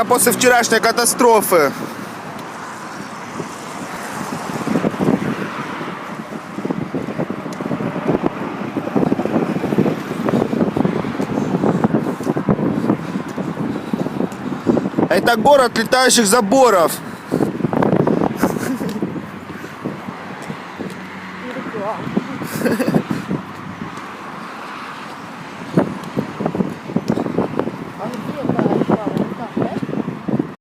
Это после вчерашней катастрофы. Это город летающих заборов. І реклама.